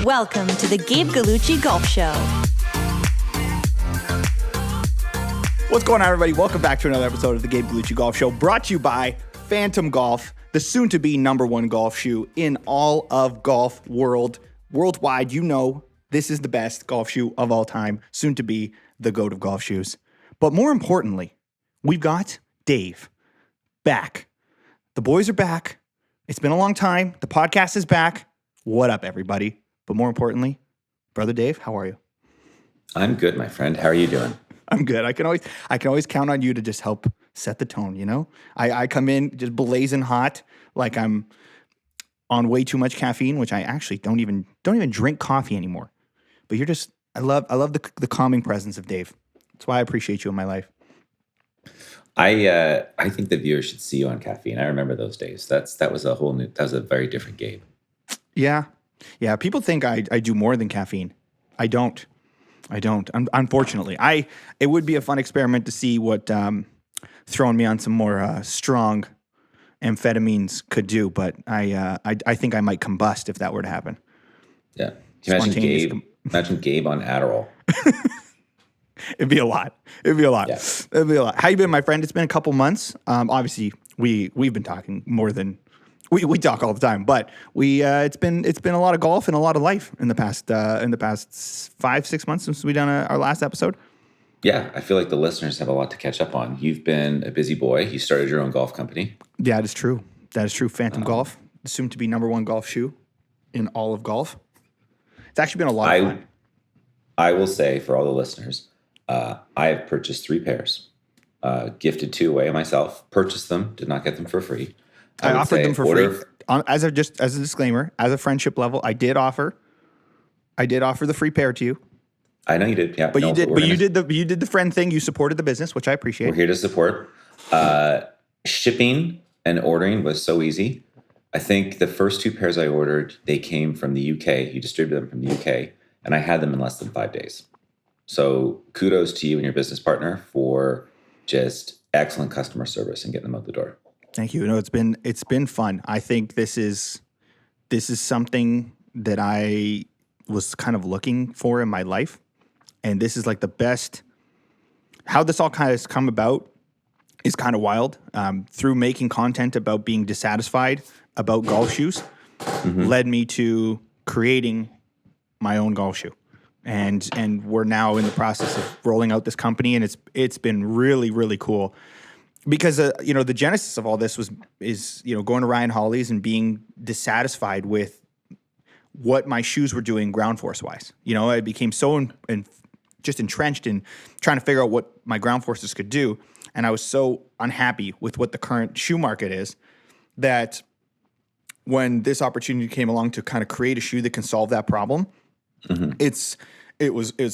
Welcome to the Gabe Gallucci Golf Show. What's going on, everybody? Welcome back to another episode of the Gabe Gallucci Golf Show, brought to you by Phantom Golf, the soon-to-be number one golf shoe in all of golf worldwide. You know this is the best golf shoe of all time, soon to be the GOAT of golf shoes. But more importantly, we've got Dave back. The boys are back. It's been a long time. The podcast is back. What up, everybody? But more importantly, Brother Dave, how are you? I'm good, my friend. How are you doing? I'm good. I can always count on you to just help set the tone, you know? I come in just blazing hot, like I'm on way too much caffeine, which I actually don't even drink coffee anymore. But you're just I love the calming presence of Dave. That's why I appreciate you in my life. I think the viewers should see you on caffeine. I remember those days. That was a very different Gabe. Yeah. People think I do more than caffeine. I don't. Unfortunately, it would be a fun experiment to see what throwing me on some more strong amphetamines could do. But I think I might combust if that were to happen. Yeah. Imagine Gabe on Adderall. It'd be a lot. Yeah. It'd be a lot. How you been, my friend? It's been a couple months. Obviously, we've been talking more than we talk all the time, but it's been a lot of golf and a lot of life in the past 5-6 months since we done our last episode. Yeah, I feel like the listeners have a lot to catch up on. You've been a busy boy. You started your own golf company. Yeah, that is true. Phantom Golf, soon to be number one golf shoe in all of golf. It's actually been a lot of fun. I will say for all the listeners, I have purchased 3 pairs, gifted 2 away myself, purchased them, did not get them for free. I offered them for free. As a disclaimer, as a friendship level, I did offer the free pair to you. I know you did, yeah. But you did the friend thing. You supported the business, which I appreciate. We're here to support. Shipping and ordering was so easy. I think the first 2 pairs I ordered, they came from the UK. You distributed them from the UK, and I had them in less than 5 days. So kudos to you and your business partner for just excellent customer service and getting them out the door. Thank you. No, it's been fun. I think this is something that I was kind of looking for in my life, and this is like the best. How this all kind of has come about is kind of wild. Through making content about being dissatisfied about golf shoes, led me to creating my own golf shoe, and we're now in the process of rolling out this company, and it's been really, really cool. Because the genesis of all this is going to Ryan Hawley's and being dissatisfied with what my shoes were doing ground force wise. I became so just entrenched in trying to figure out what my ground forces could do, and I was so unhappy with what the current shoe market is that when this opportunity came along to kind of create a shoe that can solve that problem, it's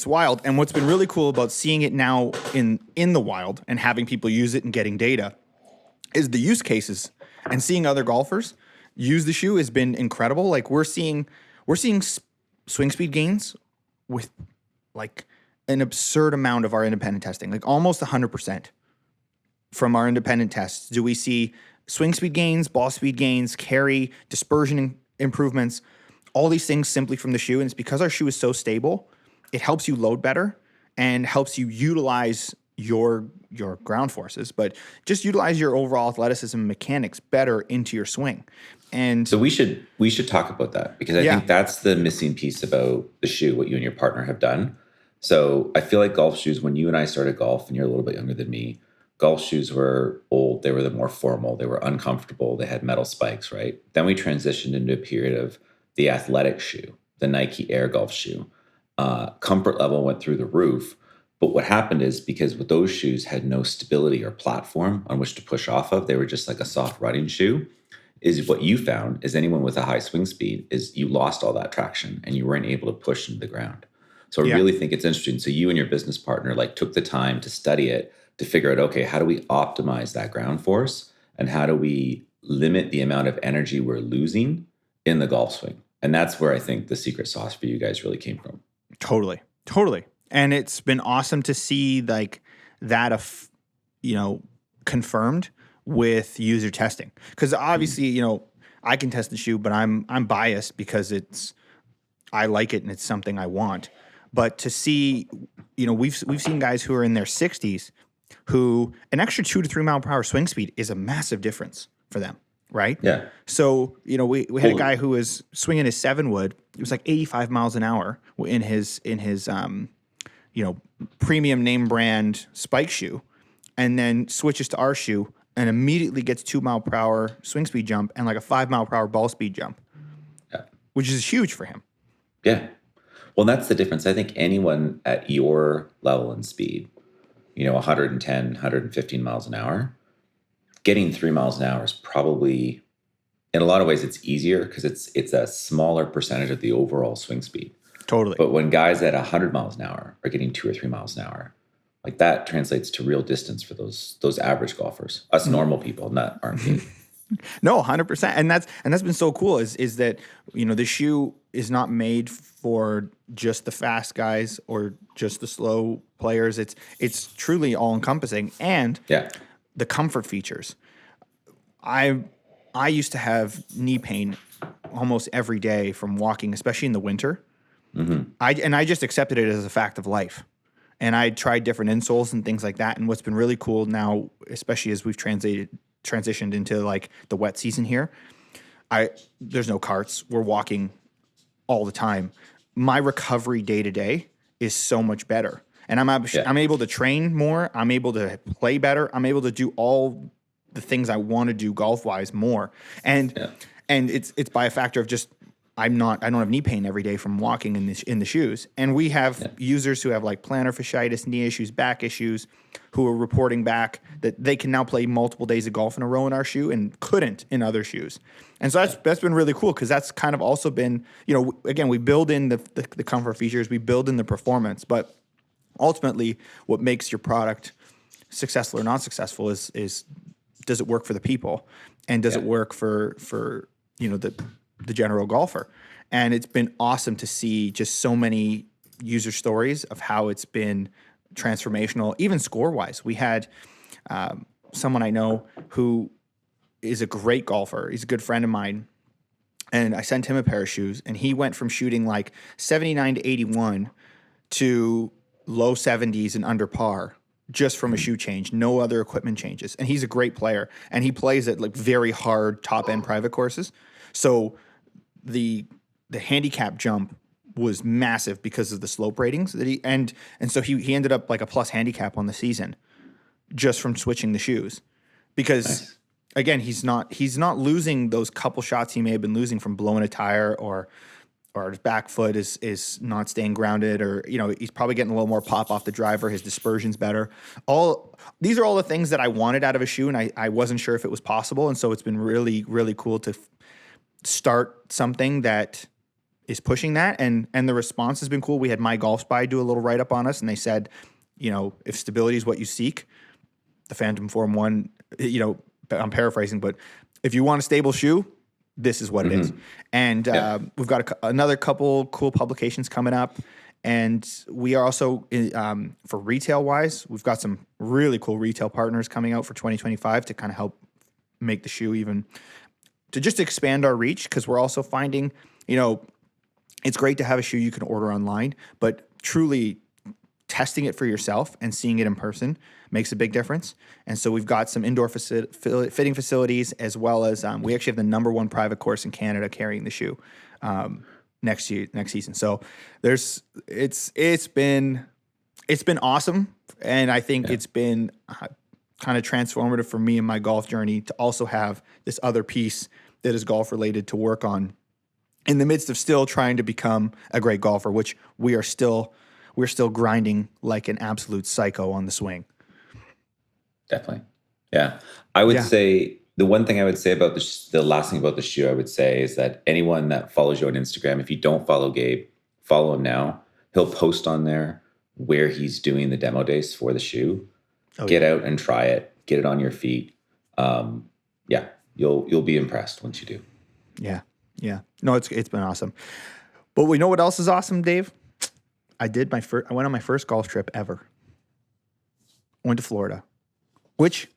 wild. And what's been really cool about seeing it now in the wild and having people use it and getting data is the use cases, and seeing other golfers use the shoe has been incredible. Like we're seeing swing speed gains with like an absurd amount of our independent testing, like almost 100% from our independent tests. Do we see swing speed gains, ball speed gains, carry, dispersion improvements, all these things simply from the shoe. And it's because our shoe is so stable. It helps you load better and helps you utilize your ground forces, but just utilize your overall athleticism and mechanics better into your swing. And so we should talk about that, because I think that's the missing piece about the shoe, what you and your partner have done. So I feel like golf shoes, when you and I started golf, and you're a little bit younger than me, golf shoes were old. They were the more formal. They were uncomfortable. They had metal spikes, right? Then we transitioned into a period of the athletic shoe, the Nike Air golf shoe. Comfort level went through the roof. But what happened is, because with those shoes had no stability or platform on which to push off of, they were just like a soft running shoe, is what you found is anyone with a high swing speed is you lost all that traction and you weren't able to push into the ground. So I really think it's interesting. So you and your business partner took the time to study it, to figure out, okay, how do we optimize that ground force, and how do we limit the amount of energy we're losing in the golf swing? And that's where I think the secret sauce for you guys really came from. Totally. And it's been awesome to see that, confirmed with user testing. Because obviously, I can test the shoe, but I'm biased because I like it and it's something I want. But to see, we've seen guys who are in their 60s who an extra 2 to 3 mile per hour swing speed is a massive difference for them, right? Yeah. So, we had a guy who was swinging his 7-wood. It was like 85 miles an hour in his premium name brand spike shoe, and then switches to our shoe and immediately gets 2 mile per hour swing speed jump and like a 5 mile per hour ball speed jump, which is huge for him. Yeah. Well, that's the difference. I think anyone at your level and speed, 110, 115 miles an hour, getting 3 miles an hour is probably, in a lot of ways, it's easier because it's a smaller percentage of the overall swing speed. Totally. But when guys at 100 miles an hour are getting 2 or 3 miles an hour, like that translates to real distance for those average golfers, us normal people, not aren't. No, 100%. And that's been so cool is that, the shoe is not made for just the fast guys or just the slow players. It's truly all encompassing. And the comfort features. I used to have knee pain almost every day from walking, especially in the winter. Mm-hmm. I just accepted it as a fact of life. And I tried different insoles and things like that. And what's been really cool now, especially as we've transitioned into like the wet season here, there's no carts. We're walking all the time. My recovery day to day is so much better. And I'm able to train more. I'm able to play better. I'm able to do all the things I want to do golf wise more. And it's by a factor of just I don't have knee pain every day from walking in the shoes. And we have users who have like plantar fasciitis, knee issues, back issues, who are reporting back that they can now play multiple days of golf in a row in our shoe and couldn't in other shoes. And so that's been really cool because that's kind of also been, again, we build in the comfort features, we build in the performance, but ultimately what makes your product successful or not successful is does it work for the people, and does it work for the general golfer. And it's been awesome to see just so many user stories of how it's been transformational, even score-wise. We had someone I know who is a great golfer. He's a good friend of mine. And I sent him a pair of shoes, and he went from shooting like 79 to 81 to low 70s and under par just from a shoe change, no other equipment changes. And he's a great player, and he plays at like very hard top-end private courses. So the handicap jump was massive because of the slope ratings that and so he ended up like a plus handicap on the season just from switching the shoes, because again, he's not losing those couple shots he may have been losing from blowing a tire, or his back foot is not staying grounded, or he's probably getting a little more pop off the driver, his dispersion's better. These are all the things that I wanted out of a shoe, and I wasn't sure if it was possible. And so it's been really, really cool to start something that is pushing that, and the response has been cool. We had My Golf Spy do a little write-up on us, and they said, if stability is what you seek, the Phantom Form 1, I'm paraphrasing, but if you want a stable shoe, this is what it is. And we've got another couple cool publications coming up, and we are also, for retail-wise, we've got some really cool retail partners coming out for 2025 to kind of help make the shoe even, to just expand our reach, because we're also finding, it's great to have a shoe you can order online, but truly testing it for yourself and seeing it in person makes a big difference. And so we've got some indoor fitting facilities, as well as we actually have the #1 private course in Canada carrying the shoe next season. So it's been awesome, and I think it's been kind of transformative for me in my golf journey to also have this other piece that is golf related to work on in the midst of still trying to become a great golfer, which we're still grinding like an absolute psycho on the swing. Definitely. Yeah. I would say the one thing I would say about the last thing about the shoe, I would say, is that anyone that follows you on Instagram, if you don't follow Gabe, follow him now. He'll post on there where he's doing the demo days for the shoe. Get out and try it. Get it on your feet. You'll be impressed once you do. Yeah. No, it's been awesome. But we know what else is awesome, Dave? I went on my first golf trip ever. Went to Florida, which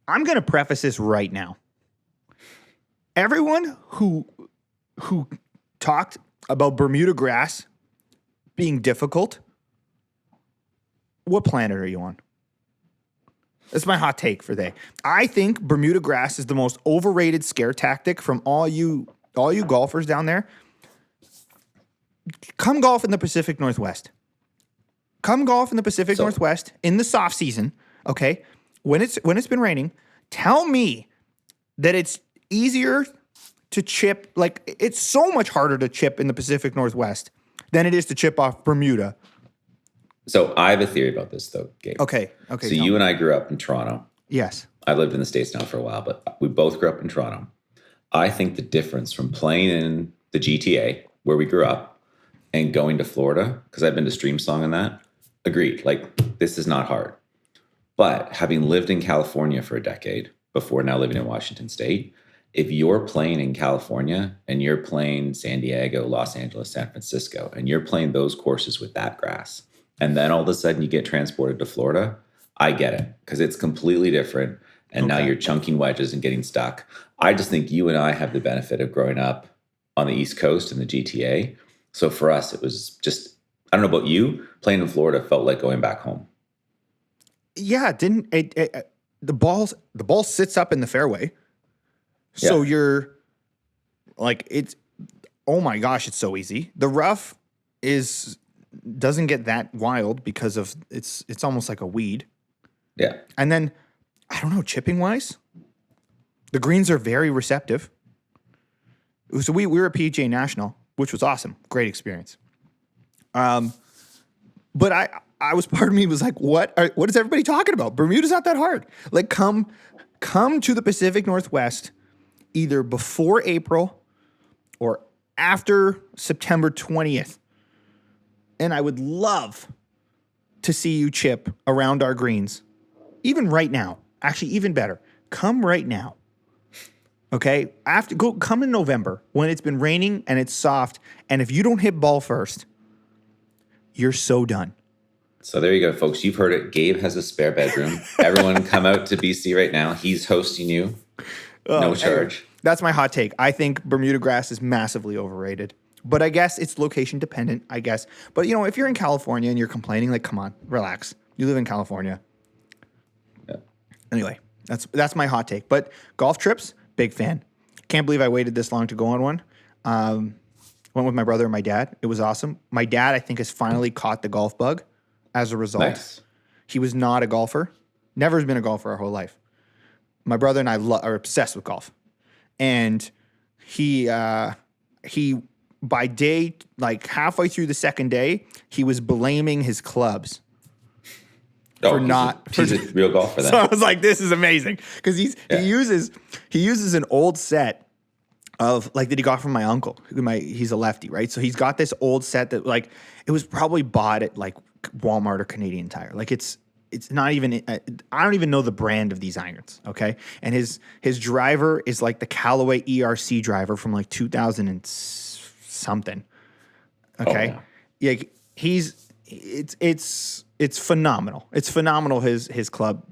I'm going to preface this right now. Everyone who talked about Bermuda grass being difficult, what planet are you on? That's my hot take for the day. I think Bermuda grass is the most overrated scare tactic from all you golfers down there. Come golf in the Pacific Northwest. Come golf in the Pacific Northwest in the soft season, okay? When it's been raining, tell me that it's easier to chip, like it's so much harder to chip in the Pacific Northwest than it is to chip off Bermuda. So I have a theory about this, though, Gabe. Okay. So you and I grew up in Toronto. Yes. I've lived in the States now for a while, but we both grew up in Toronto. I think the difference from playing in the GTA, where we grew up, and going to Florida, because I've been to Stream Song and that, agreed. Like, this is not hard. But having lived in California for a decade before now living in Washington State, if you're playing in California and you're playing San Diego, Los Angeles, San Francisco, and you're playing those courses with that grass, and then all of a sudden you get transported to Florida, I get it, because it's completely different. And now you're chunking wedges and getting stuck. I just think you and I have the benefit of growing up on the East Coast in the GTA. So for us, it was just, I don't know about you, playing in Florida felt like going back home. Yeah, the ball sits up in the fairway. So you're like, oh my gosh, it's so easy. The rough doesn't get that wild because of it's almost like a weed. Yeah. And then, I don't know, chipping wise, the greens are very receptive. So we were at PGA National, which was awesome. Great experience. But I was, part of me was like, what is everybody talking about? Bermuda's not that hard. Like, come to the Pacific Northwest either before April or after September 20th. And I would love to see you chip around our greens. Even right now. Actually, even better. Come right now. Okay? Come in November when it's been raining and it's soft. And if you don't hit ball first, you're so done. So there you go, folks. You've heard it. Gabe has a spare bedroom. Everyone come out to BC right now. He's hosting you. No charge. That's my hot take. I think Bermuda grass is massively overrated. But I guess it's location dependent, I guess. But, if you're in California and you're complaining, like, come on, relax. You live in California. Yeah. Anyway, that's my hot take. But golf trips, big fan. Can't believe I waited this long to go on one. Went with my brother and my dad. It was awesome. My dad, I think, has finally caught the golf bug as a result. Nice. He was not a golfer. Never has been a golfer our whole life. My brother and I are obsessed with golf. And he by day, like halfway through the second day, he was blaming his clubs for not. He's a real golfer then. So I was like, this is amazing. Because he uses an old set of, like, that he got from my uncle. He's a lefty, right? So he's got this old set that, like, it was probably bought at like Walmart or Canadian Tire. Like, it's not even, I don't even know the brand of these irons, okay? And his driver is like the Callaway ERC driver from like 2000 and something, okay? Oh, yeah. It's phenomenal. It's phenomenal. His club,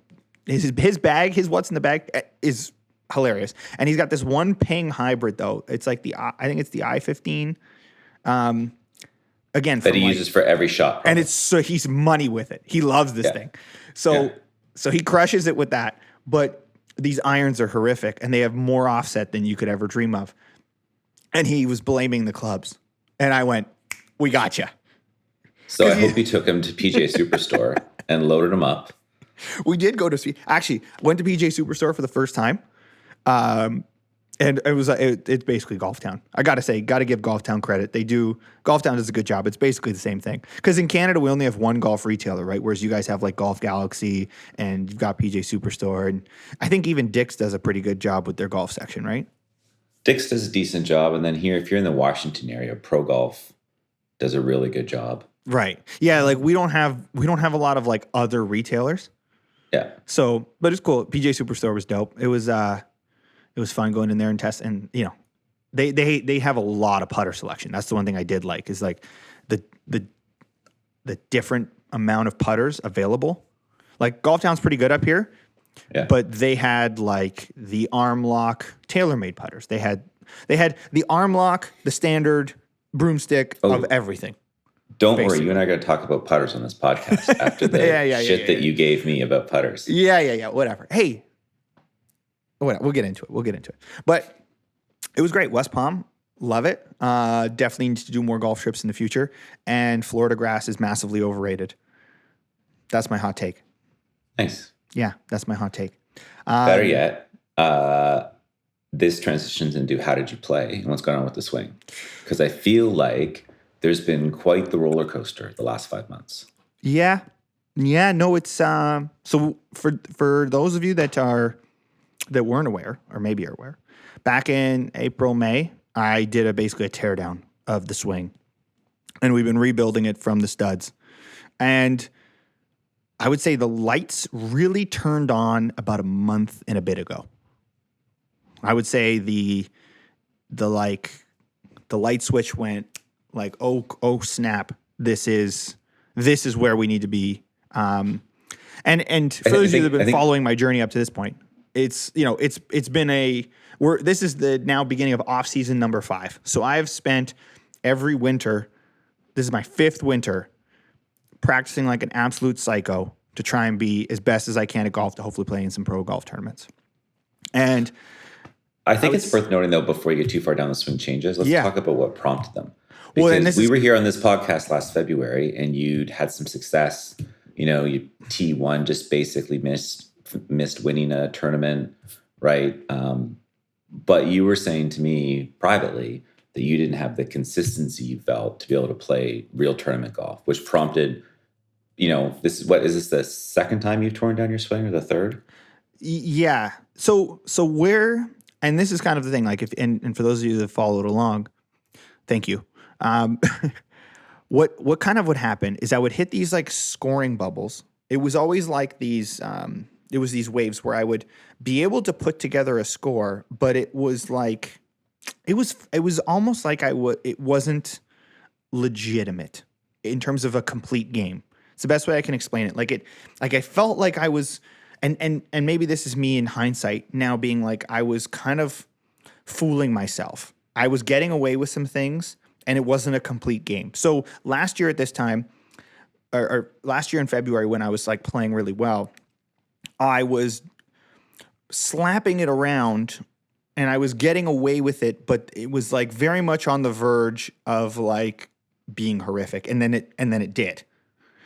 his bag, his what's in the bag is hilarious. And he's got this one ping hybrid though. It's like I think it's the i15. Again, that he uses for every shot. Probably. And he's money with it. He loves this thing. So he crushes it with that. But these irons are horrific and they have more offset than you could ever dream of. And he was blaming the clubs. And I went, we got you. So I hope you took him to PGA Superstore and loaded him up. We did go to, actually, went to PGA Superstore for the first time. And it's basically Golf Town. I got to give Golf Town credit. Golf Town does a good job. It's basically the same thing. Because in Canada, we only have one golf retailer, right? Whereas you guys have like Golf Galaxy and you've got PGA Superstore. And I think even Dick's does a pretty good job with their golf section, right? Dick's does a decent job. And then here, if you're in the Washington area, Pro Golf does a really good job. Right. Yeah, like we don't have a lot of like other retailers. Yeah. So, but it's cool. PGA Superstore was dope. It was fun going in there and test, and they have a lot of putter selection. That's the one thing I did like is like the different amount of putters available. Like Golf Town's pretty good up here, but they had like the arm lock TaylorMade putters. They had the arm lock, the standard, broomstick of Oh, everything. don't basically. worry. You and I are going to talk about putters on this podcast after the shit that you gave me about putters. Yeah. Whatever. Hey, whatever. We'll get into it. But it was great. West Palm, love it. Definitely need to do more golf trips in the future. And Florida grass is massively overrated. That's my hot take. Nice. Yeah, that's my hot take. Better yet, this transitions into how did you play and what's going on with the swing? Because I feel like there's been quite the roller coaster the last 5 months. Yeah. No, it's so for those of you that weren't aware or maybe are aware, back in April, May, I did basically a teardown of the swing, and we've been rebuilding it from the studs. And I would say the lights really turned on about a month and a bit ago. I would say the light switch went like, oh snap, this is where we need to be. And for those of you that have been following my journey up to this point, it's been this is the now beginning of off season number 5. So I've spent every winter, this is my 5th winter, practicing like an absolute psycho to try and be as best as I can at golf to hopefully play in some pro golf tournaments. And I think it's worth noting, though, before you get too far down the swing changes, let's talk about what prompted them. Because we were here on this podcast last February, and you'd had some success. You T1 just basically missed winning a tournament, right? But you were saying to me privately that you didn't have the consistency you felt to be able to play real tournament golf, which prompted, is this the second time you've torn down your swing or the third? Yeah. So where, and this is kind of the thing, like and for those of you that followed along, thank you. What kind of would happen is I would hit these like scoring bubbles. It was always like these, it was these waves where I would be able to put together a score, but it was like, it was almost like it wasn't legitimate in terms of a complete game. It's the best way I can explain it. I felt like I was, and maybe this is me in hindsight now being like, I was kind of fooling myself. I was getting away with some things and it wasn't a complete game. So last year at this time, or last year in February when I was like playing really well, I was slapping it around and I was getting away with it, but it was like very much on the verge of like being horrific. And then it did.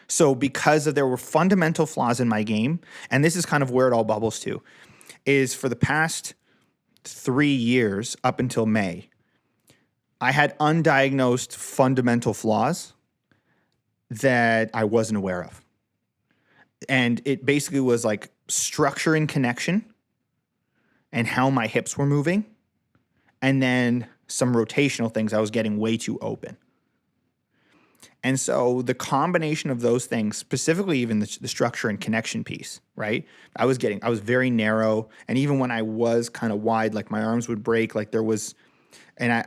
So because there were fundamental flaws in my game, and this is kind of where it all bubbles to, is for the past 3 years up until May, I had undiagnosed fundamental flaws that I wasn't aware of. And it basically was like structure and connection and how my hips were moving. And then some rotational things. I was getting way too open. And so the combination of those things, specifically even the structure and connection piece, right? I was very narrow. And even when I was kind of wide, like my arms would break, like there was, and I,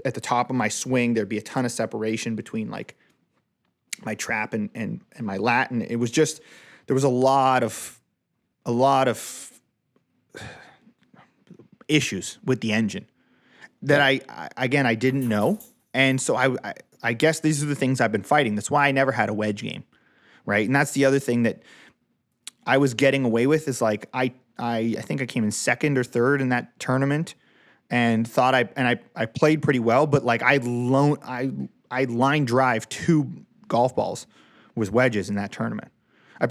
at the top of my swing, there'd be a ton of separation between like my trap and my lat. And it was just, there was a lot of issues with the engine that I didn't know. And so I guess these are the things I've been fighting. That's why I never had a wedge game, right? And that's the other thing that I was getting away with is like I think I came in second or third in that tournament and thought I played pretty well, but like I line drive 2 golf balls with wedges in that tournament.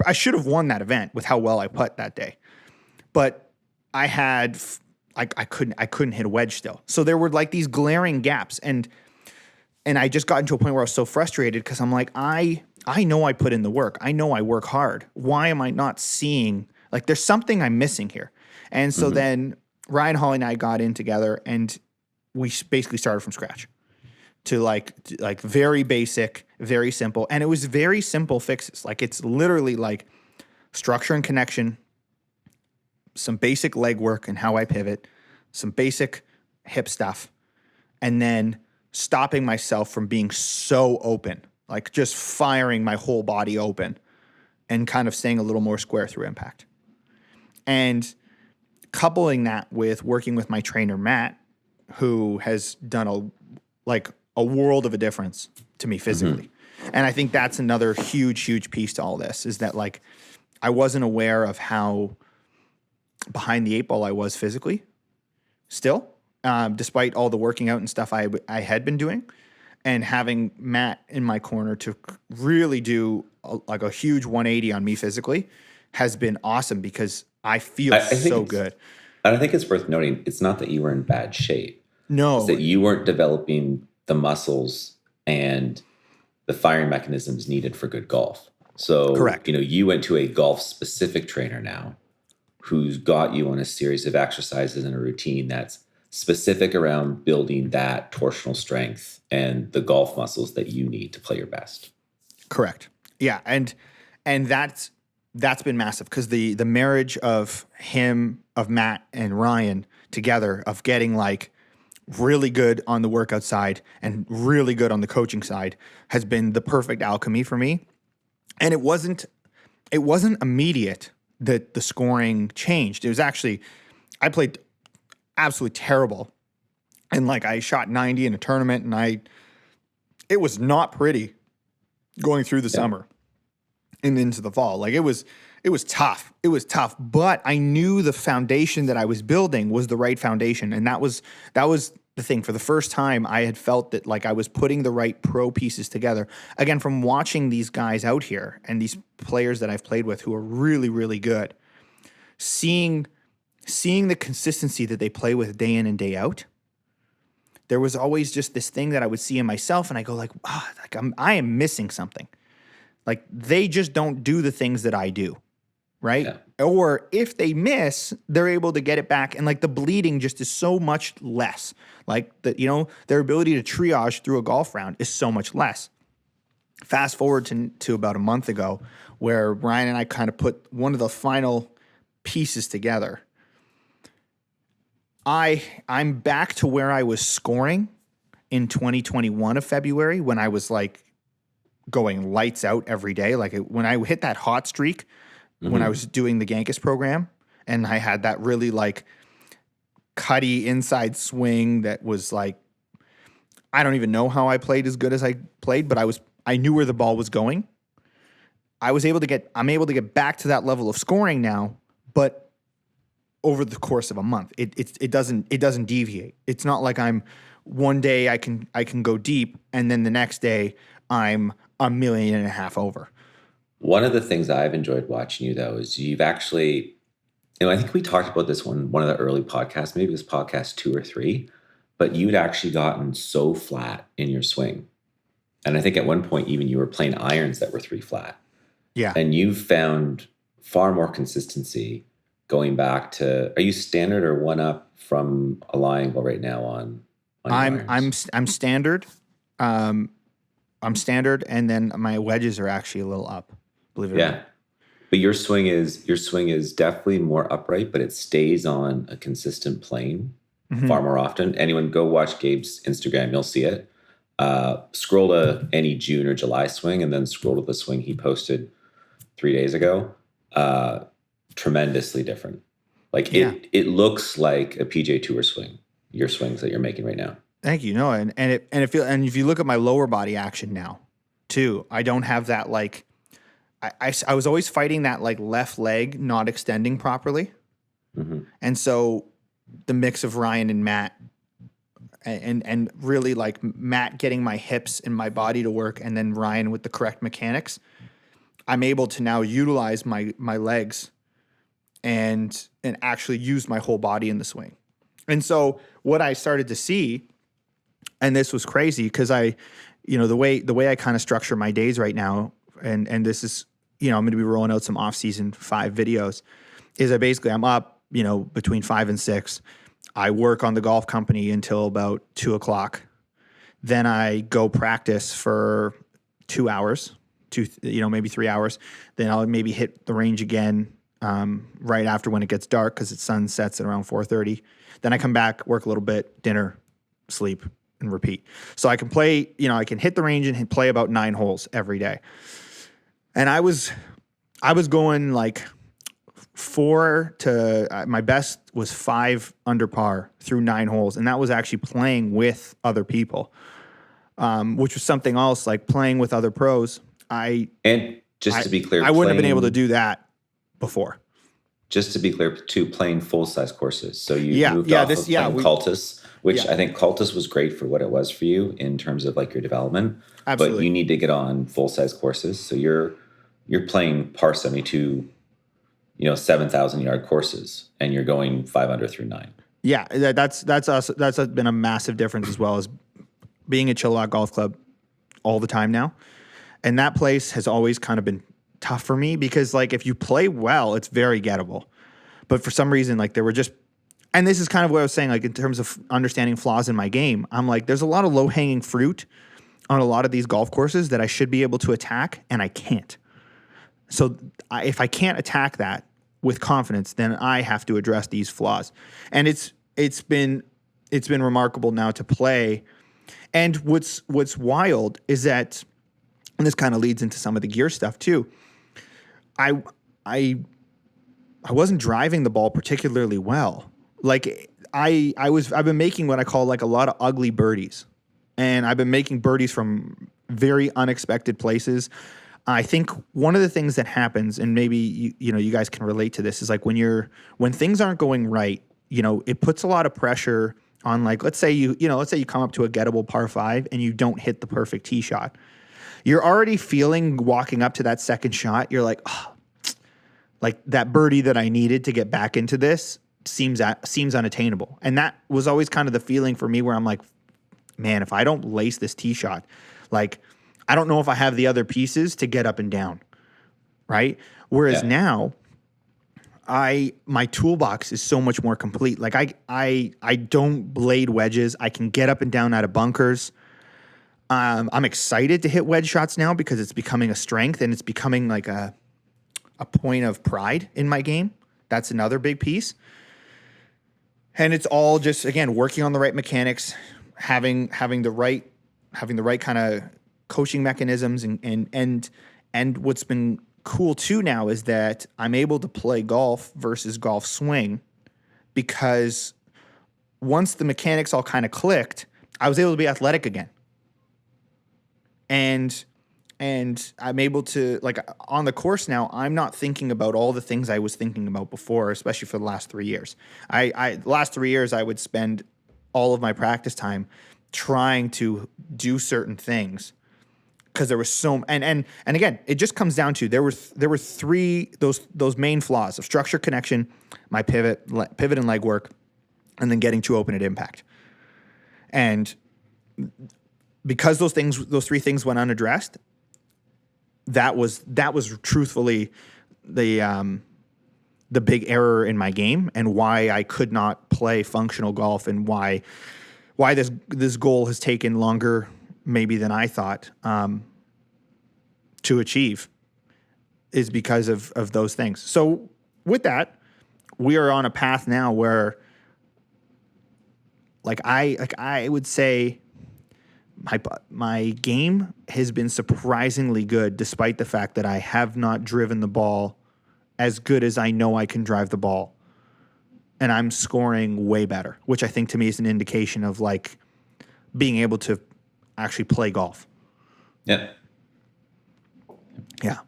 I should have won that event with how well I putt that day, but I couldn't hit a wedge still. So there were like these glaring gaps, and I just got into a point where I was so frustrated because I'm like, I know I put in the work. I know I work hard. Why am I not seeing, like, there's something I'm missing here? And so then Ryan Hawley and I got in together and we basically started from scratch to like very basic, very simple. And it was very simple fixes. Like it's literally like structure and connection, some basic leg work and how I pivot, some basic hip stuff, and then stopping myself from being so open, like just firing my whole body open and kind of staying a little more square through impact. And coupling that with working with my trainer, Matt, who has done a world of a difference to me physically. And I think that's another huge piece to all this, is that like I wasn't aware of how behind the eight ball I was physically still, despite all the working out and stuff I had been doing, and having Matt in my corner to really do a huge 180 on me physically has been awesome, because I feel so good. And I think it's worth noting, it's not that you were in bad shape. No. It's that you weren't developing the muscles and the firing mechanisms needed for good golf. So, correct. You went to a golf-specific trainer now who's got you on a series of exercises and a routine that's specific around building that torsional strength and the golf muscles that you need to play your best. Correct. Yeah, and that's been massive, because the marriage of Matt and Ryan together, of getting like really good on the workout side and really good on the coaching side, has been the perfect alchemy for me. And it wasn't immediate that the scoring changed. It was actually, I played absolutely terrible, and like I shot 90 in a tournament, and it was not pretty going through the summer and into the fall. Like it was tough. It was tough, but I knew the foundation that I was building was the right foundation. And that was the thing. For the first time, I had felt that like I was putting the right pro pieces together. Again, from watching these guys out here and these players that I've played with who are really, really good, seeing the consistency that they play with day in and day out, there was always just this thing that I would see in myself, and I go like, I am missing something. Like they just don't do the things that I do, right? Yeah. Or if they miss, they're able to get it back, and like the bleeding just is so much less. Like their ability to triage through a golf round is so much less. Fast forward to about a month ago, where Ryan and I kind of put one of the final pieces together. I'm back to where I was scoring in 2021 of February, when I was like going lights out every day. Like when I hit that hot streak, when I was doing the Gankus program, and I had that really like cutty inside swing that was like, I don't even know how I played as good as I played, but I knew where the ball was going. I'm able to get back to that level of scoring now, but over the course of a month, it doesn't deviate. It's not like I'm one day I can go deep, and then the next day I'm 1.5 million over. One of the things I've enjoyed watching you though is you've actually, I think we talked about this one of the early podcasts, maybe it was podcast 2 or 3, but you'd actually gotten so flat in your swing. And I think at one point even you were playing irons that were 3 flat. Yeah. And you've found far more consistency going back to, are you standard or one up from a lie angle right now on I'm standard. I'm standard, and then my wedges are actually a little up, believe it or not. But your swing is definitely more upright, but it stays on a consistent plane far more often. Anyone go watch Gabe's Instagram, you'll see it. Scroll to any June or July swing, and then scroll to the swing he posted 3 days ago. Tremendously different. Like it looks like a PJ Tour swing. Your swings that you're making right now. Thank you. No, and if you look at my lower body action now, too, I don't have that like. I was always fighting that like left leg not extending properly, and so the mix of Ryan and Matt, and really like Matt getting my hips and my body to work, and then Ryan with the correct mechanics, I'm able to now utilize my legs and actually use my whole body in the swing. And so what I started to see, and this was crazy because the way I kind of structure my days right now, and this is, I'm going to be rolling out some off-season 5 videos, is I'm up, between 5 and 6. I work on the golf company until about 2:00. Then I go practice for 2 hours, maybe 3 hours. Then I'll maybe hit the range again right after when it gets dark, because the sun sets at around 4:30. Then I come back, work a little bit, dinner, sleep, and repeat. So I can play, I can hit the range and play about 9 holes every day. And I was going like 4 to my best was 5 under par through 9 holes, and that was actually playing with other people. which was something else like playing with other pros. And just to be clear, I wouldn't have been able to do that before. Just to be clear, too, playing full-size courses. So you moved off of playing Cultus, which I think Cultus was great for what it was for you in terms of like your development. Absolutely. But you need to get on full-size courses. So you're playing par 72, 7,000-yard courses, and you're going 5 under through 9. Yeah, that's been a massive difference as well as being at Chilliwack Golf Club all the time now. And that place has always kind of been tough for me because like if you play well, it's very gettable. But for some reason, like there were just, and this is kind of what I was saying, like in terms of understanding flaws in my game, I'm like, there's a lot of low-hanging fruit on a lot of these golf courses that I should be able to attack, and I can't. So if I can't attack that with confidence, then I have to address these flaws. And it's been remarkable now to play. And what's wild is that, and this kind of leads into some of the gear stuff too. I wasn't driving the ball particularly well. Like I've been making what I call like a lot of ugly birdies, and I've been making birdies from very unexpected places. I think one of the things that happens, and maybe you guys can relate to this, is like when things aren't going right, it puts a lot of pressure on, like, let's say you come up to a gettable par 5 and you don't hit the perfect tee shot. You're already feeling walking up to that second shot, you're like, oh, like that birdie that I needed to get back into this seems unattainable. And that was always kind of the feeling for me where I'm like, man, if I don't lace this tee shot, like I don't know if I have the other pieces to get up and down, right? Whereas now, my toolbox is so much more complete. Like I don't blade wedges. I can get up and down out of bunkers. I'm excited to hit wedge shots now because it's becoming a strength and it's becoming like a point of pride in my game. That's another big piece. And it's all just, again, working on the right mechanics, having the right kind of coaching mechanisms and what's been cool too now is that I'm able to play golf versus golf swing because once the mechanics all kind of clicked, I was able to be athletic again. And I'm able to, like, on the course now, I'm not thinking about all the things I was thinking about before, especially for the last 3 years. The last 3 years, I would spend all of my practice time trying to do certain things because there was so, and again, it just comes down to there were three those main flaws of structure, connection, my pivot and leg work, and then getting too open at impact. And because those three things went unaddressed, that was truthfully the big error in my game and why I could not play functional golf and why this goal has taken longer maybe than I thought to achieve is because of those things. So with that, we are on a path now where I would say my game has been surprisingly good despite the fact that I have not driven the ball as good as I know I can drive the ball. And I'm scoring way better, which I think to me is an indication of like being able to actually play golf. Yeah. Yeah.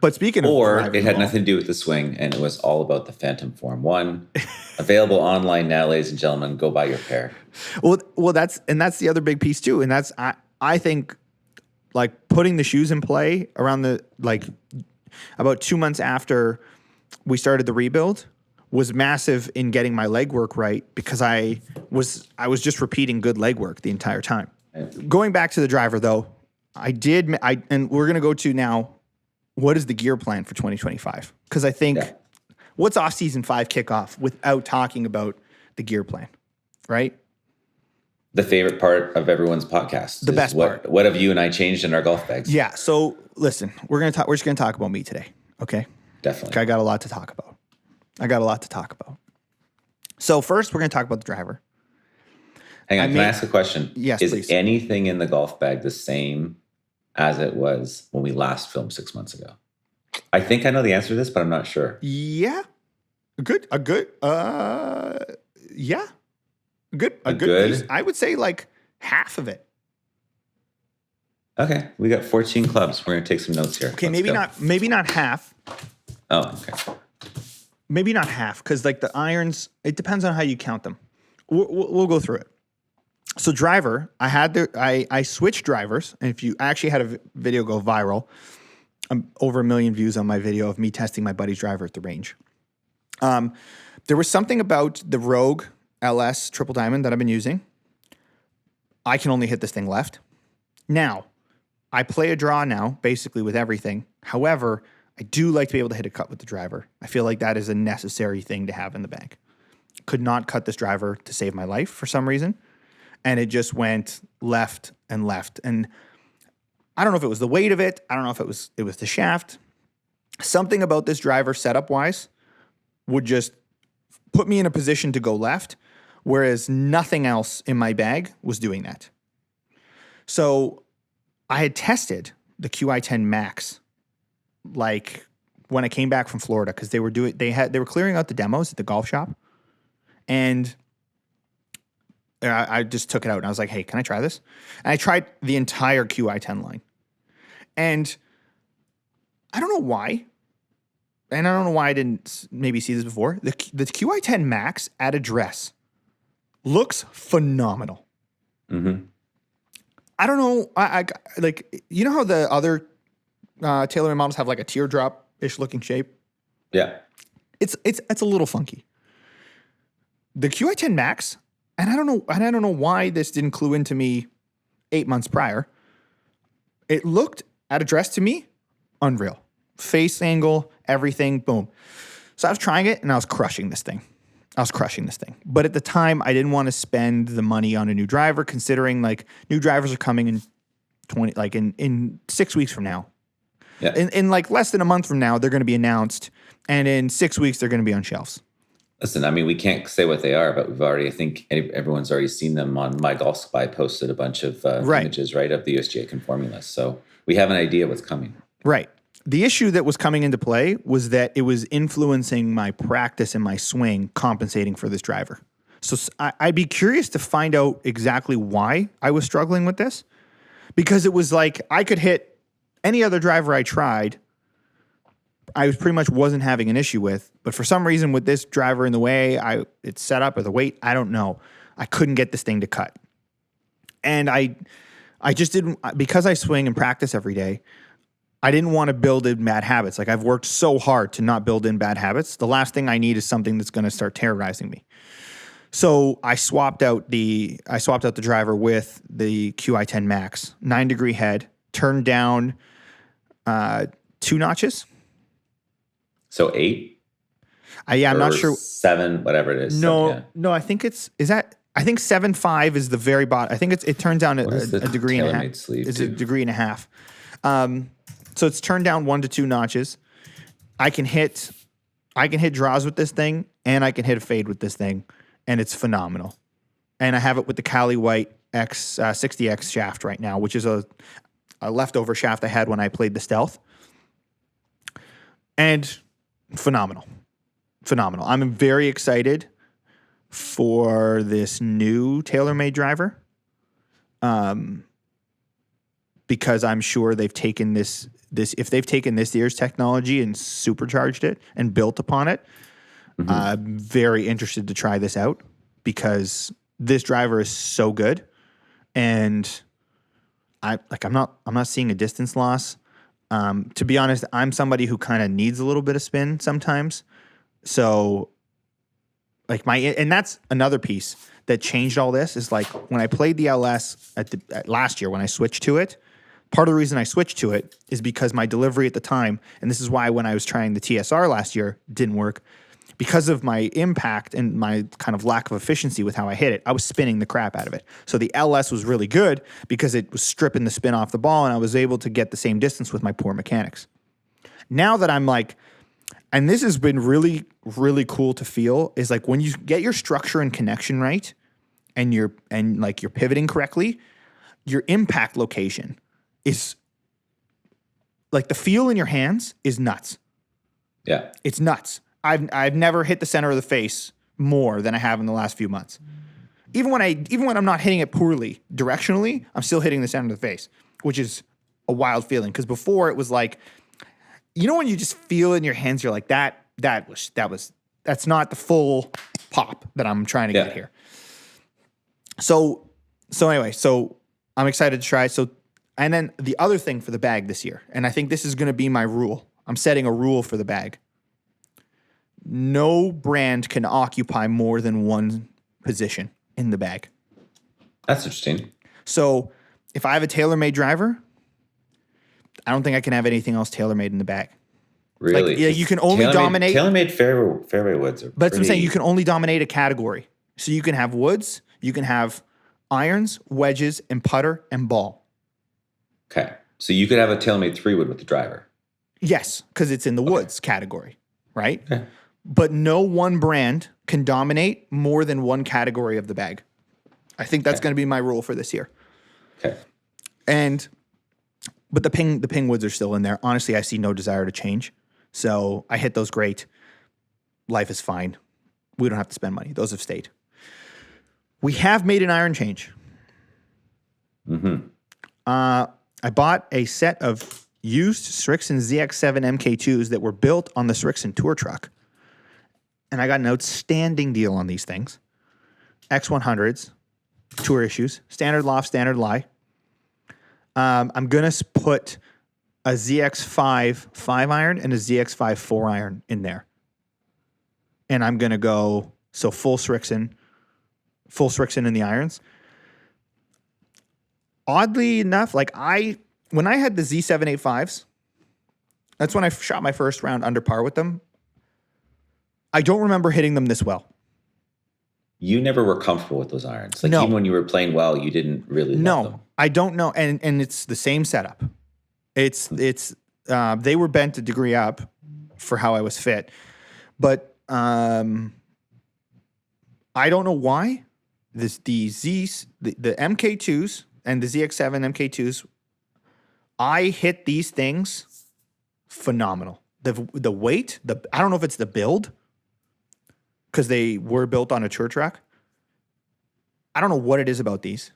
But speaking or of it had nothing to do with the swing and it was all about the Phantom Form 1. Available online now, ladies and gentlemen. Go buy your pair. Well, that's the other big piece too. And that's, I think like putting the shoes in play around about 2 months after we started the rebuild was massive in getting my leg work right because I was just repeating good leg work the entire time. Right. Going back to the driver though, and we're going to go to now, what is the gear plan for 2025? Because I think what's off-season 5 kickoff without talking about the gear plan, right? The favorite part of everyone's podcast. The best part. What have you and I changed in our golf bags? Yeah. So listen, we're just going to talk about me today. Okay. Definitely. I got a lot to talk about. So first, we're going to talk about the driver. Hang on. Can I ask a question? Yes, please. Is anything in the golf bag the same as it was when we last filmed 6 months ago? I think I know the answer to this, but I'm not sure. Yeah. A good piece. I would say like half of it. Okay, we got 14 clubs. We're gonna take some notes here. Okay, Let's maybe not half. Oh, okay. Maybe not half, because like the irons, it depends on how you count them. We'll go through it. So driver, I switched drivers, and if you actually had a video go viral, over 1 million views on my video of me testing my buddy's driver at the range. There was something about the Rogue LS Triple Diamond that I've been using. I can only hit this thing left. Now, I play a draw now, basically with everything. However, I do like to be able to hit a cut with the driver. I feel like that is a necessary thing to have in the bag. Could not cut this driver to save my life for some reason. And it just went left and left. And I don't know if it was the weight of it. I don't know if it was the shaft. Something about this driver setup-wise would just put me in a position to go left, whereas nothing else in my bag was doing that. So I had tested the QI10 Max like when I came back from Florida, because they were clearing out the demos at the golf shop, and I just took it out and I was like, hey, can I try this? And I tried the entire QI10 line, and I don't know why, and I don't know why I didn't maybe see this before. The QI10 Max at address looks phenomenal. Mm-hmm. I don't know. I like, you know how the other TaylorMade models have like a teardrop-ish looking shape? Yeah. It's a little funky. The QI10 Max, and I don't know why this didn't clue into me 8 months prior. It looked at address to me unreal. Face angle, everything, boom. So I was trying it and I was crushing this thing. But at the time, I didn't want to spend the money on a new driver, considering like new drivers are coming in 6 weeks from now. Yeah. In like less than a month from now, they're going to be announced, and in 6 weeks, they're going to be on shelves. Listen, I mean, we can't say what they are, but I think everyone's already seen them on My Golf Supply. Posted a bunch of images, right, of the USGA conforming list. So we have an idea what's coming. Right. The issue that was coming into play was that it was influencing my practice and my swing, compensating for this driver. So I'd be curious to find out exactly why I was struggling with this, because it was like I could hit any other driver I tried, I pretty much wasn't having an issue with. But for some reason, with this driver in the way it's set up, or the weight, I don't know, I couldn't get this thing to cut. And I just didn't, because I swing and practice every day, I didn't want to build in bad habits. Like, I've worked so hard to not build in bad habits. The last thing I need is something that's going to start terrorizing me. So I swapped out the driver with the QI10 Max, 9-degree head, turned down 2 notches. So 8? I'm not sure. 7, whatever it is. No, I think I think 7.5 is the very bottom. I think it turns down a degree and a half. It's a degree and a half. So it's turned down 1 to 2 notches. I can hit draws with this thing, and I can hit a fade with this thing, and it's phenomenal. And I have it with the Cali White X 60X shaft right now, which is a leftover shaft I had when I played the Stealth. And phenomenal. I'm very excited for this new TaylorMade driver, because I'm sure they've taken this if they've taken this year's technology and supercharged it and built upon it. I'm very interested to try this out, because this driver is so good, and I'm not seeing a distance loss. To be honest, I'm somebody who kind of needs a little bit of spin sometimes. So like and that's another piece that changed all this, is like when I played the LS at last year, when I switched to it, part of the reason I switched to it is because my delivery at the time, and this is why when I was trying the TSR last year, didn't work, because of my impact and my kind of lack of efficiency with how I hit it, I was spinning the crap out of it. So the LS was really good because it was stripping the spin off the ball, and I was able to get the same distance with my poor mechanics. Now that I'm like, and this has been really, really cool to feel, is like when you get your structure and connection right, and you're pivoting correctly, your impact location is like, the feel in your hands is nuts. Yeah. It's nuts. I've never hit the center of the face more than I have in the last few months. Even when I'm not hitting it poorly directionally, I'm still hitting the center of the face. which is a wild feeling. Because before it was like, when you just feel in your hands, you're like, that's not the full pop that I'm trying to get here. So anyway, I'm excited to try. And then the other thing for the bag this year, and I think this is going to be my rule. I'm setting a rule for the bag. No brand can occupy more than one position in the bag. That's interesting. So if I have a TaylorMade driver, I don't think I can have anything else TaylorMade in the bag. Really? You can only dominate. TaylorMade fairway woods are But that's what I'm saying. You can only dominate a category. So you can have woods, you can have irons, wedges, and putter, and ball. Okay. So you could have a TaylorMade 3-wood with the driver. Yes, because it's in the woods category, right? Okay. But no one brand can dominate more than one category of the bag. I think that's going to be my rule for this year. Okay. But the ping woods are still in there. Honestly, I see no desire to change. So I hit those great. Life is fine. We don't have to spend money. Those have stayed. We have made an iron change. Mm-hmm. I bought a set of used Srixon ZX7 MK2s that were built on the Srixon tour truck. And I got an outstanding deal on these things. X100s, tour issues, standard loft, standard lie. I'm going to put a ZX5 5-iron and a ZX5 4-iron in there. And I'm going to go, full Srixon in the irons. Oddly enough, when I had the Z785s, that's when I shot my first round under par with them. I don't remember hitting them this well. You never were comfortable with those irons. No. Even when you were playing well, you didn't really love them. I don't know. And it's the same setup. It's they were bent a degree up for how I was fit. But I don't know why the MK2s and the ZX7 MK2s, I hit these things phenomenal. The weight, I don't know if it's the build, because they were built on a tour track. I don't know what it is about these.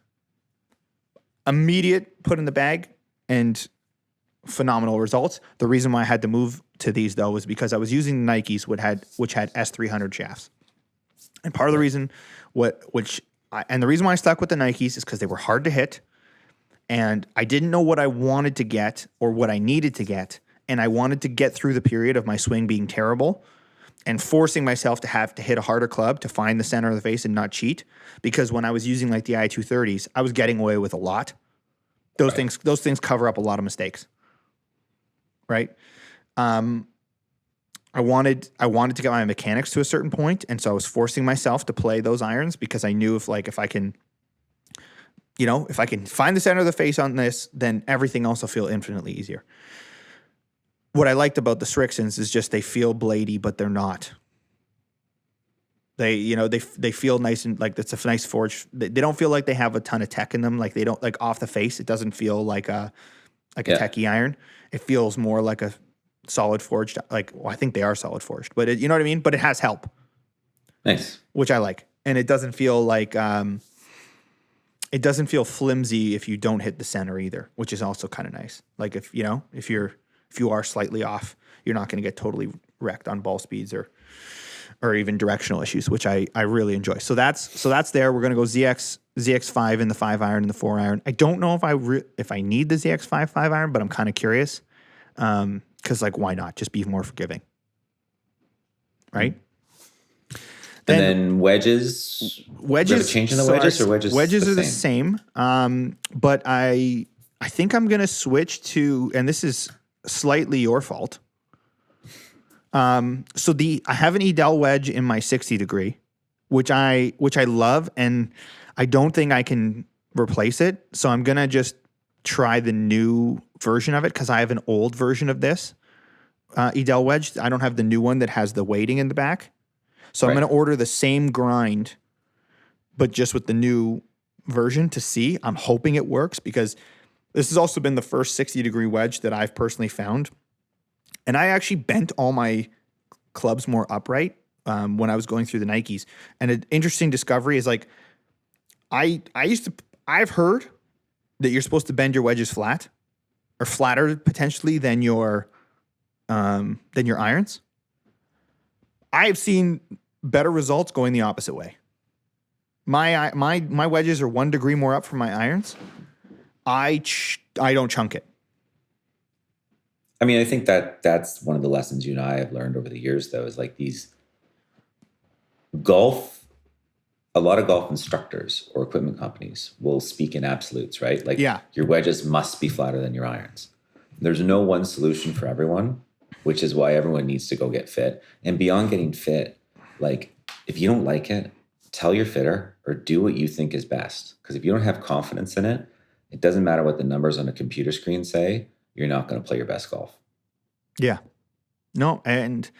Immediate put in the bag and phenomenal results. The reason why I had to move to these, though, was because I was using Nikes, which had S300 shafts. And part of the reason the reason why I stuck with the Nikes is because they were hard to hit, and I didn't know what I wanted to get or what I needed to get, and I wanted to get through the period of my swing being terrible and forcing myself to have to hit a harder club to find the center of the face and not cheat. Because when I was using the I230s, I was getting away with a lot. Those things cover up a lot of mistakes. Right? I wanted to get my mechanics to a certain point, and so I was forcing myself to play those irons because I knew if I can find the center of the face on this, then everything else will feel infinitely easier. What I liked about the Srixons is just they feel bladey, but they're not. They feel nice and it's a nice forge. They don't feel like they have a ton of tech in them. Like they don't off the face. It doesn't feel like a techie iron. It feels more like a solid forged. I think they are solid forged, but you know what I mean. But it has help. Nice, which I like, and it doesn't feel it doesn't feel flimsy if you don't hit the center either, which is also kind of nice. Like if you are slightly off, you're not going to get totally wrecked on ball speeds or even directional issues, which I really enjoy. So that's there. We're going to go ZX5 in the 5-iron and the 4-iron. I don't know if I need the ZX5 5-iron, but I'm kind of curious. Because why not? Just be more forgiving. Right? And then wedges. Wedges. Do you have a change in the wedges, or wedges? Wedges are the same. But I think I'm going to switch to, and this is slightly your fault. I have an Edel wedge in my 60 degree, which I love, and I don't think I can replace it. So I'm gonna just try the new version of it because I have an old version of this Edel wedge. I don't have the new one that has the weighting in the back. So I'm gonna order the same grind, but just with the new version to see. I'm hoping it works because this has also been the first 60 degree wedge that I've personally found. And I actually bent all my clubs more upright when I was going through the Nikes. And an interesting discovery is I've heard that you're supposed to bend your wedges flat or flatter potentially than your irons. I have seen better results going the opposite way. My wedges are 1 degree more up from my irons. I don't chunk it. I mean, I think that's one of the lessons you and I have learned over the years, though, is like these a lot of golf instructors or equipment companies will speak in absolutes, right? Like your wedges must be flatter than your irons. There's no one solution for everyone, which is why everyone needs to go get fit. And beyond getting fit, like if you don't like it, tell your fitter or do what you think is best. Because if you don't have confidence in it, it doesn't matter what the numbers on a computer screen say, you're not going to play your best golf. Yeah. No, and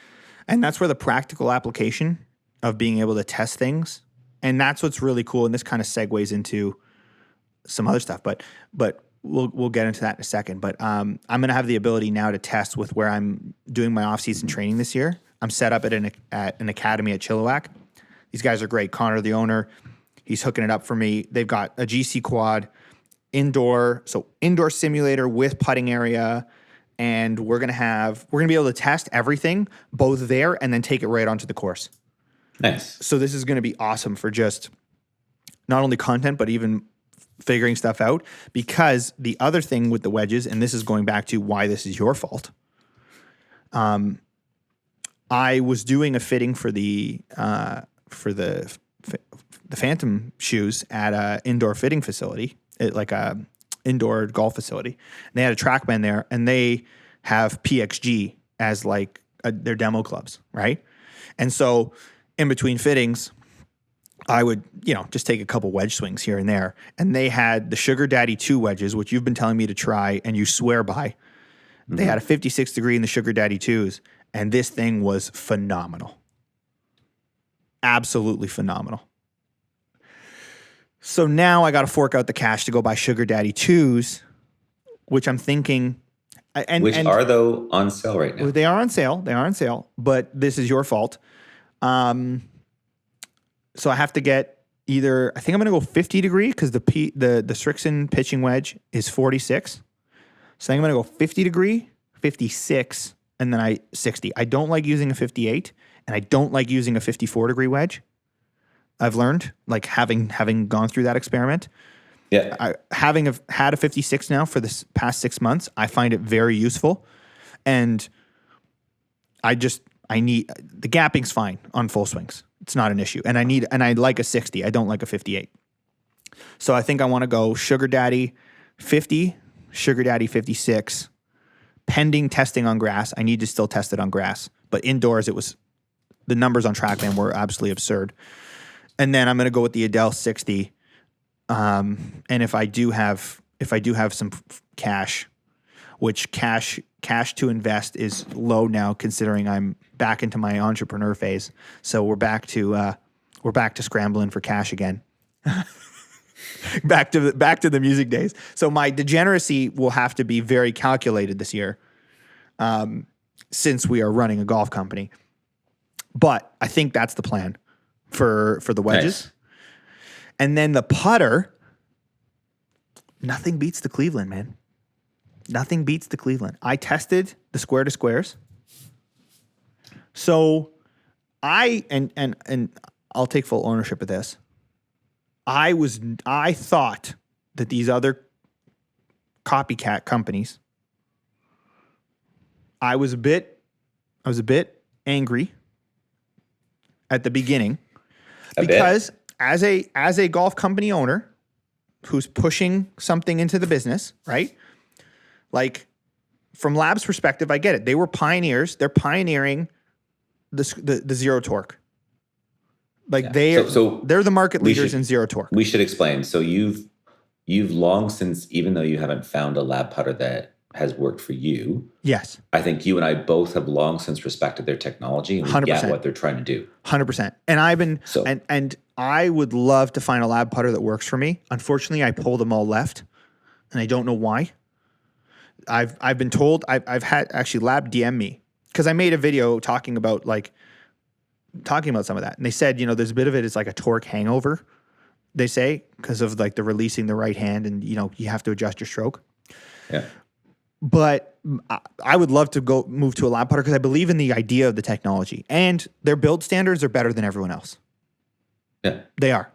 that's where the practical application of being able to test things, and that's what's really cool. And this kind of segues into some other stuff, but we'll get into that in a second. But I'm going to have the ability now to test with where I'm doing my off-season training this year. I'm set up at an academy at Chilliwack. These guys are great. Connor, the owner, he's hooking it up for me. They've got a GC quad, indoor simulator with putting area, and we're gonna be able to test everything both there and then take it right onto the course. Nice. So this is going to be awesome for just not only content but even figuring stuff out. Because the other thing with the wedges, and this is going back to why this is your fault. I was doing a fitting for the Phantom shoes at a indoor fitting facility, like a indoor golf facility. And they had a TrackMan there, and they have PXG as like their demo clubs, right? And so in between fittings, I would, just take a couple wedge swings here and there. And they had the Sugar Daddy 2 wedges, which you've been telling me to try and you swear by. Mm-hmm. They had a 56 degree in the Sugar Daddy 2s, and this thing was phenomenal. Absolutely phenomenal. So now I got to fork out the cash to go buy Sugar Daddy 2s, which I'm thinking... Which are, though, on sale right now. They are on sale, but this is your fault. So I have to get either... I think I'm going to go 50 degree because the Strixon pitching wedge is 46. So I think I'm going to go 50 degree, 56, and then 60. I don't like using a 58, and I don't like using a 54 degree wedge. I've learned, like having gone through that experiment. Yeah. Having had a 56 now for this past 6 months, I find it very useful. And I need, the gapping's fine on full swings. It's not an issue. And I like a 60. I don't like a 58. So I think I want to go Sugar Daddy 50, Sugar Daddy 56, pending testing on grass. I need to still test it on grass. But indoors, the numbers on TrackMan were absolutely absurd. And then I'm going to go with the Adele 60. And if I do have some cash, which cash to invest is low now, considering I'm back into my entrepreneur phase. So we're back to scrambling for cash again. back to the music days. So my degeneracy will have to be very calculated this year, since we are running a golf company. But I think that's the plan for the wedges. Nice. And then the putter, nothing beats the Cleveland, man. Nothing beats the Cleveland. I tested the square to squares. So and I'll take full ownership of this. I thought that these other copycat companies, I was a bit angry at the beginning because as a golf company owner who's pushing something into the business, right? Like from Lab's perspective, I get it. They were pioneers. They're pioneering the zero torque. Like they're the market leaders in zero torque. We should explain. So you've long since, even though you haven't found a Lab putter that has worked for you. Yes. I think you and I both have long since respected their technology and we 100%. Get what they're trying to do. 100%. And I've been, and I would love to find a Lab putter that works for me. Unfortunately, I pulled them all left and I don't know why. I've been told, I've had actually Lab DM me because I made a video talking about some of that. And they said, there's a bit of it is like a torque hangover they say, because of like the releasing the right hand and, you know, you have to adjust your stroke. Yeah. But I would love to go move to a lab putter because I believe in the idea of the technology, and their build standards are better than everyone else. Yeah. They are.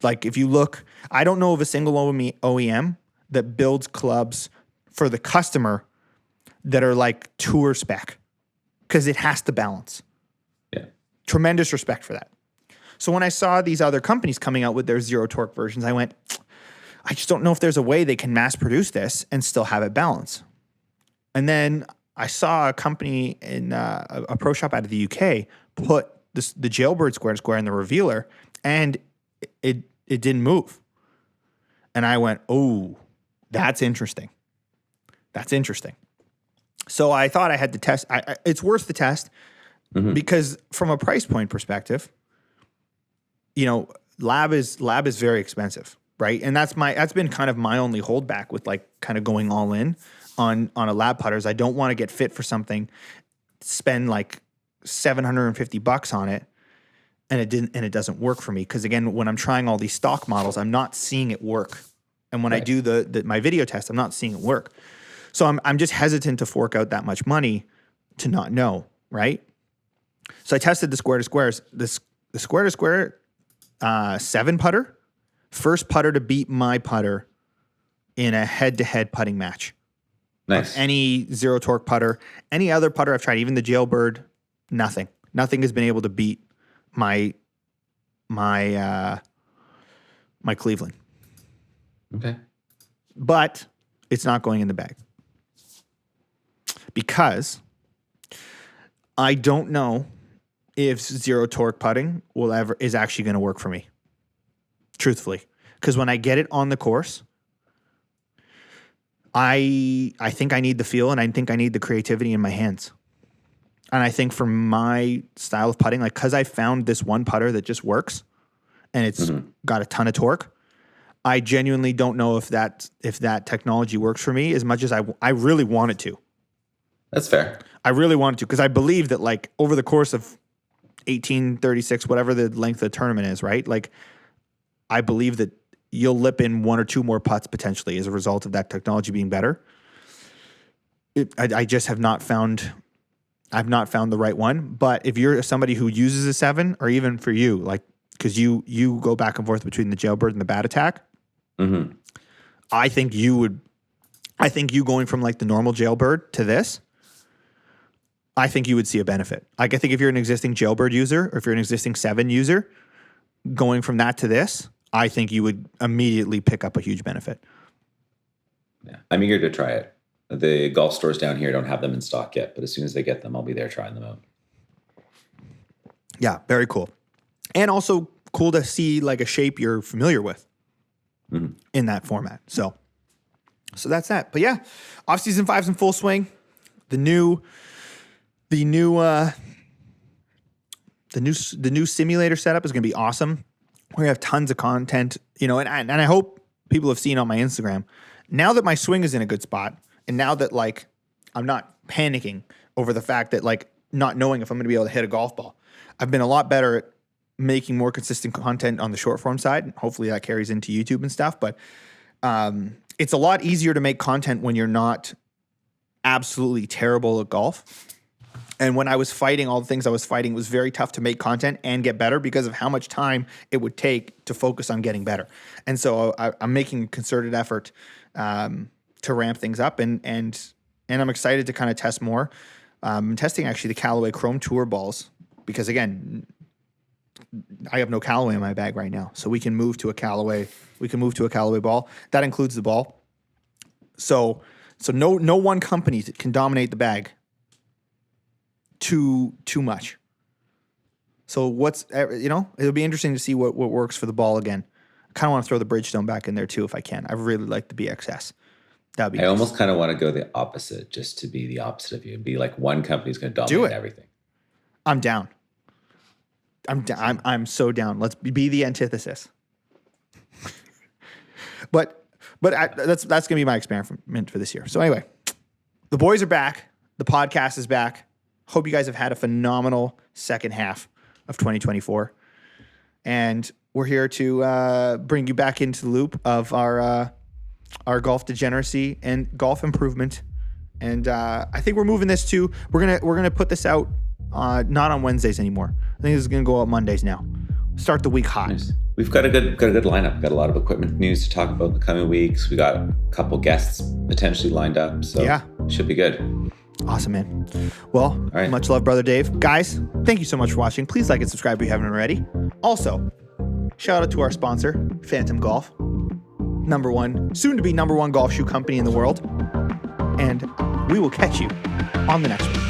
Like if you look, I don't know of a single OEM that builds clubs for the customer that are like tour spec, because it has to balance. Yeah. Tremendous respect for that. So when I saw these other companies coming out with their zero torque versions, I went, I just don't know if there's a way they can mass produce this and still have it balance. And then I saw a company in a pro shop out of the UK put the Jailbird square to square in the revealer, and it didn't move. And I went, oh, that's interesting. That's interesting. So I thought I had to test. It's worth the test because from a price point perspective, you know, lab is very expensive, right? And that's been kind of my only holdback with like kind of going all in on a lab putter is I don't want to get fit for something, spend like $750 on it, and it doesn't work for me. Because again, when I'm trying all these stock models, I'm not seeing it work. And when I do my video test, I'm not seeing it work. So I'm just hesitant to fork out that much money to not know, right? So I tested the square to squares. The square to square 7 putter, first putter to beat my putter in a head-to-head putting match. Nice. Any zero torque putter, any other putter I've tried, even the Jailbird, nothing has been able to beat my Cleveland. Okay. But it's not going in the bag because I don't know if zero torque putting is actually going to work for me. Truthfully, because when I get it on the course, I think I need the feel and I think I need the creativity in my hands. And I think for my style of putting, like, because I found this one putter that just works and it's got a ton of torque, I genuinely don't know if that technology works for me as much as I really want it to. That's fair. I really want it to, because I believe that like over the course of 1836, whatever the length of the tournament is, right? Like I believe that you'll lip in 1 or 2 more putts potentially as a result of that technology being better. I just have not found. I've not found the right one. But if you're somebody who uses a 7, or even for you, like because you go back and forth between the Jailbird and the Bat Attack, I think you would. I think you going from like the normal Jailbird to this, I think you would see a benefit. Like I think if you're an existing Jailbird user or if you're an existing 7 user, going from that to this, I think you would immediately pick up a huge benefit. Yeah, I'm eager to try it. The golf stores down here don't have them in stock yet, but as soon as they get them, I'll be there trying them out. Yeah, very cool. And also cool to see like a shape you're familiar with in that format. So that's that. But yeah, off-season 5's in full swing. The new simulator setup is going to be awesome. We're going to have tons of content, you know, and I hope people have seen on my Instagram. Now that my swing is in a good spot, and now that, like, I'm not panicking over the fact that, like, not knowing if I'm going to be able to hit a golf ball, I've been a lot better at making more consistent content on the short form side. Hopefully that carries into YouTube and stuff. But it's a lot easier to make content when you're not absolutely terrible at golf. And when I was fighting all the things I was fighting, it was very tough to make content and get better because of how much time it would take to focus on getting better. And so I'm making a concerted effort to ramp things up, and I'm excited to kind of test more. I'm testing actually the Callaway Chrome Tour balls because again, I have no Callaway in my bag right now, so we can move to a Callaway. We can move to a Callaway ball that includes the ball. So no one company can dominate the bag too much. So it'll be interesting to see what works for the ball again. I kind of want to throw the Bridgestone back in there too if I can. I really like the BXS. That'd be I almost kind of want to go the opposite, just to be the opposite of you and be like one company's going to dominate everything. I'm down. I'm so down. Let's be the antithesis. but that's going to be my experiment for this year. So anyway, the boys are back. The podcast is back. Hope you guys have had a phenomenal second half of 2024. And we're here to bring you back into the loop of our golf degeneracy and golf improvement. And I think we're moving this to we're gonna put this out not on Wednesdays anymore. I think this is gonna go out Mondays now. Start the week hot. Nice. We've got a good lineup. We've got a lot of equipment news to talk about in the coming weeks. We got a couple guests potentially lined up, so yeah, should be good. Awesome, man. Well, much love, Brother Dave. Guys, thank you so much for watching. Please like and subscribe if you haven't already. Also, shout out to our sponsor, Phantom Golf, soon to be number one golf shoe company in the world. And we will catch you on the next one.